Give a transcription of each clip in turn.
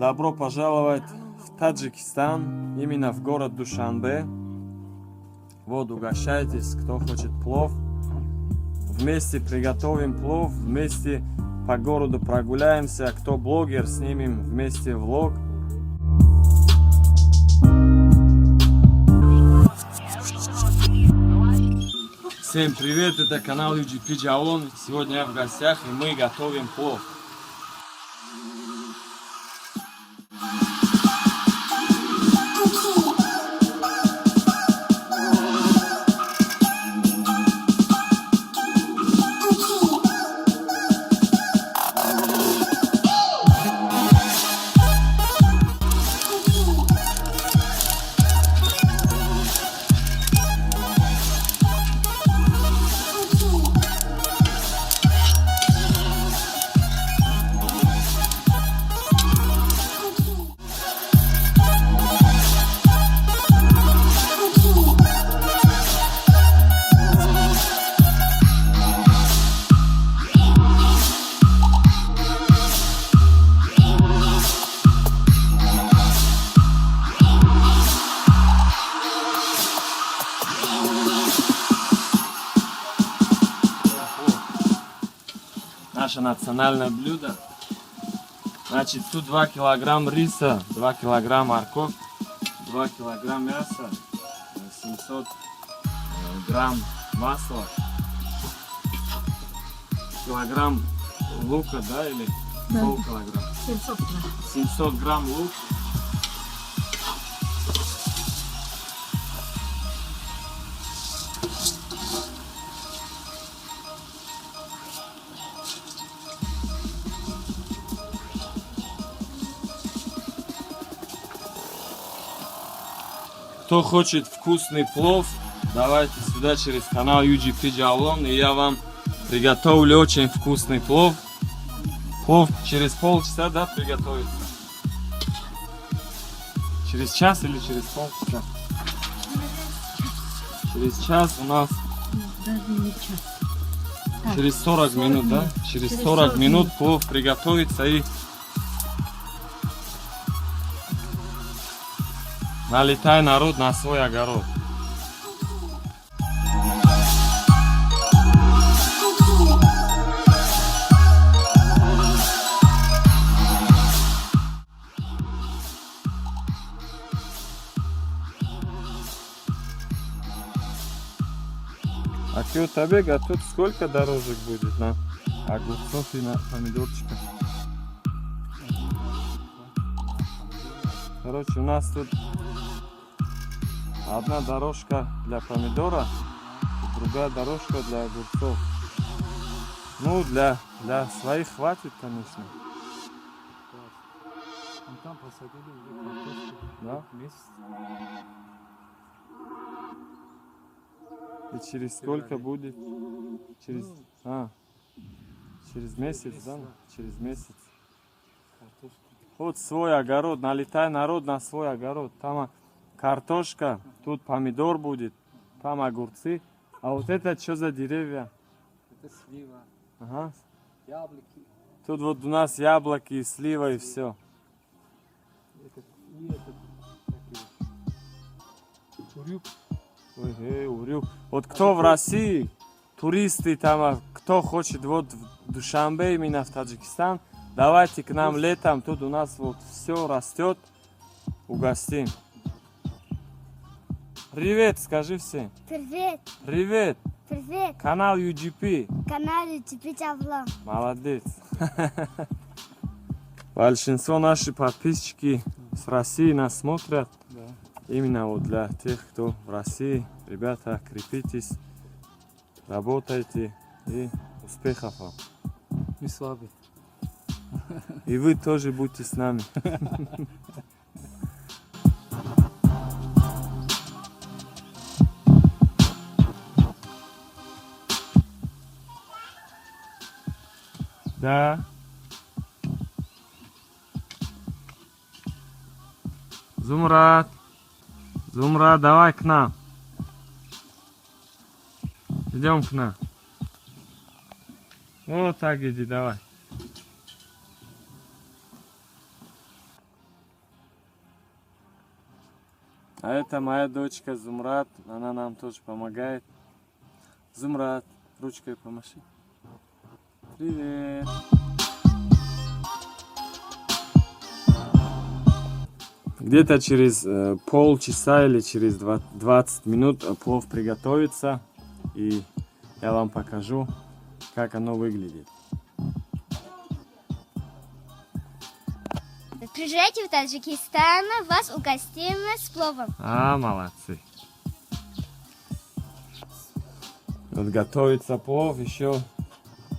Добро пожаловать в Таджикистан, именно в город Душанбе. Вот, угощайтесь, кто хочет плов. Вместе приготовим плов, вместе по городу прогуляемся. Кто блогер, снимем вместе влог. Всем привет, это канал UGP Javlon. Сегодня я в гостях, и мы готовим плов. Наше национальное блюдо. Значит, тут 2 килограмм риса, 2 килограмм морковь, 2 килограмм мяса, 700 грамм масла, килограмм лука, да, или полкилограмма? 700 грамм. 700 грамм лук. Кто хочет вкусный плов, давайте сюда через канал UGP Javlon, и я вам приготовлю очень вкусный плов. Плов через полчаса, да, приготовится? Через час или через полчаса? Через час у нас... Даже не час. Через 40 минут, да? Через 40 минут плов приготовится, и налетай, народ, на свой огород. А что у тебя тут сколько дорожек будет на огурцов и на помидорчика? Короче, у нас тут одна дорожка для помидора, другая дорожка для огурцов. Ну, для своих хватит, конечно. Там посадили уже картошку. Да? Месяц. И через сколько будет? Через, через месяц, да? Через месяц. Картошка. Вот свой огород, налетай, народ, на свой огород. Там картошка, тут помидор будет, там огурцы. А вот это что за деревья? Это слива. Ага. Яблоки. Тут вот у нас яблоки, слива и все. Урюк. Ой, урюк. Вот кто в России, туристы там, кто хочет вот в Душанбе, именно в Таджикистан, давайте к нам летом, тут у нас вот все растет, угостим. Привет, скажи всем. Привет. Привет. Привет. Канал UGP. Канал UGP Javlon. Молодец. Большинство наших подписчики с России нас смотрят. Да. Именно вот для тех, кто в России. Ребята, крепитесь, работайте и успехов вам. Не слабый. И вы тоже будьте с нами. Да. Зумрад. Зумрад, давай к нам. Идем к нам. Вот так иди, давай. А это моя дочка Зумрат, она нам тоже помогает. Зумрат, ручкой помаши. Привет. Где-то через полчаса или через 20 минут плов приготовится. И я вам покажу, как оно выглядит. Приезжайте в Таджикистан, вас угостим с пловом. А, молодцы. Вот готовится плов еще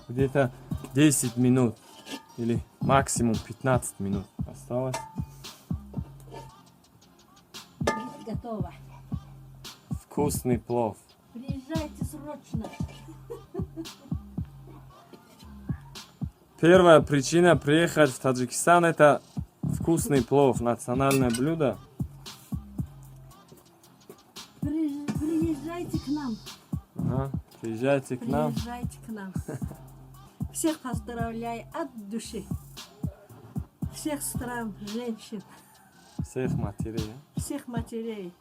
где-то 10 минут. Или максимум 15 минут осталось. Готово. Вкусный плов. Приезжайте срочно. Первая причина приехать в Таджикистан — это вкусный плов, национальное блюдо. Приезжайте к нам. Ага, приезжайте к нам. Приезжайте к нам. Всех поздравляю от души. Всех стран, женщин, Всех матерей. всех матерей.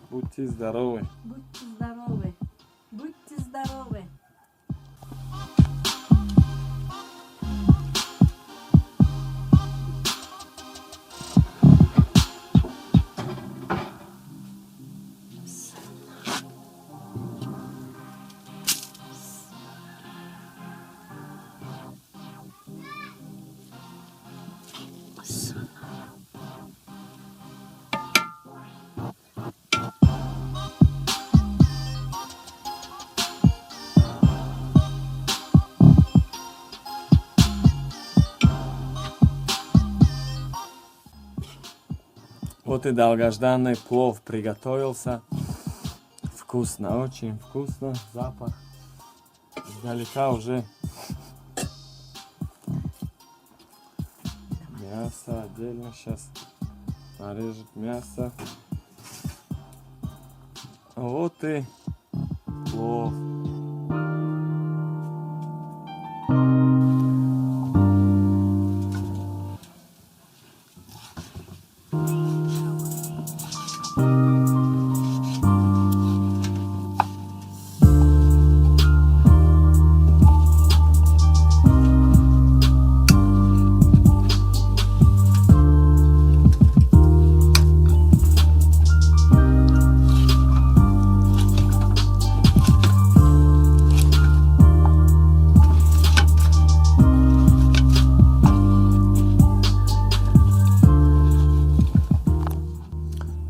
Будьте здоровы. Будьте здоровы. Будьте здоровы. Вот и долгожданный плов приготовился. Вкусно, очень вкусно. Запах издалека уже. Мясо отдельно сейчас нарежет мясо. Вот и плов.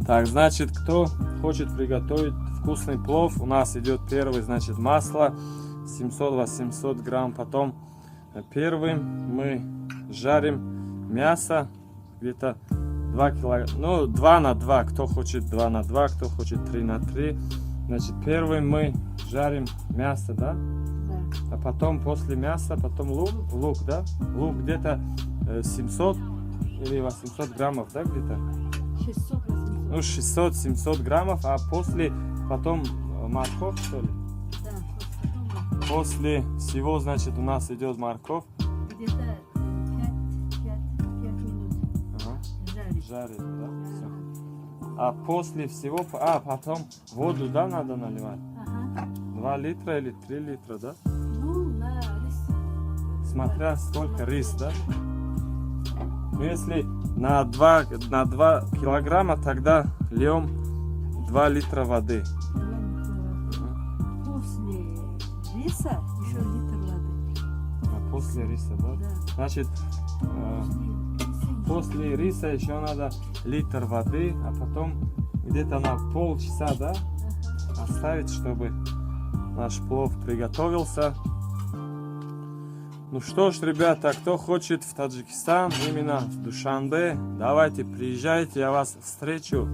Так, значит, кто хочет приготовить вкусный плов, у нас идет первый, значит, масло 700-800 грамм. Потом первым мы жарим мясо где-то 2 килограмма, ну 2 на 2, кто хочет 2 на 2, кто хочет 3 на 3. Значит, первым мы жарим мясо, да? Да. А потом после мяса, потом лук, да? Лук где-то 700 или 800 граммов, да, где-то? 600-800. Ну, 600-700 граммов, а после, потом морковь, что ли? Да, потом После всего, значит, у нас идет морковь. где-то 5 минут Ага, жарить. жарит, да? Все. А после всего, потом воду, да, надо наливать? Ага. 2 литра или 3 литра, да? Ну, на рис. Смотря сколько рис, да? Ну, если на 2 килограмма, тогда льем 2 литра воды. После риса еще литр воды. А после риса, да? Да. Значит, после риса еще надо литр воды, а потом где-то на полчаса, да, оставить, чтобы наш плов приготовился. Ну что ж, ребята, кто хочет в Таджикистан, именно в Душанбе, давайте приезжайте, я вас встречу,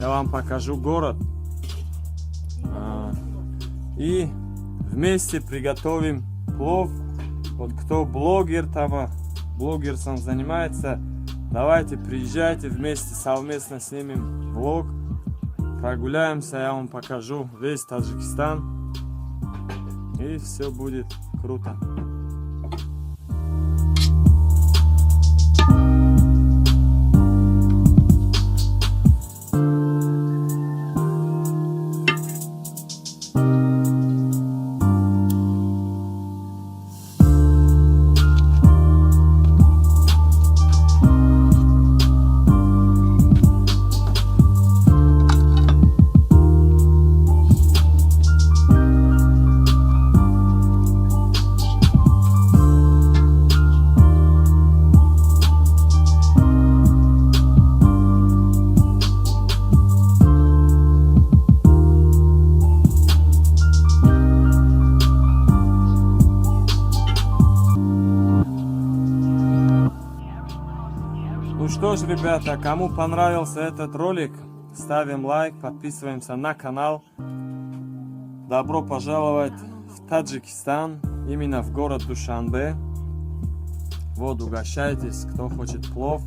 я вам покажу город. И вместе приготовим плов. Вот кто блогер там, блогерством занимается, давайте приезжайте вместе, совместно снимем влог, прогуляемся, я вам покажу весь Таджикистан, и все будет круто. что ж, ребята, кому понравился этот ролик, ставим лайк, подписываемся на канал. Добро пожаловать в Таджикистан, именно в город Душанбе. Вот, угощайтесь, кто хочет плов.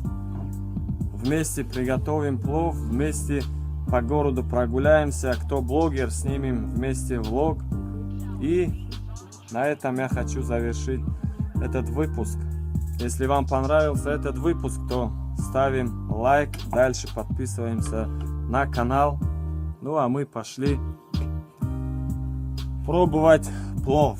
Вместе приготовим плов, вместе по городу прогуляемся. Кто блогер, снимем вместе влог. И на этом я хочу завершить этот выпуск. Если вам понравился этот выпуск, то ставим лайк, дальше подписываемся на канал. Ну а мы пошли пробовать плов.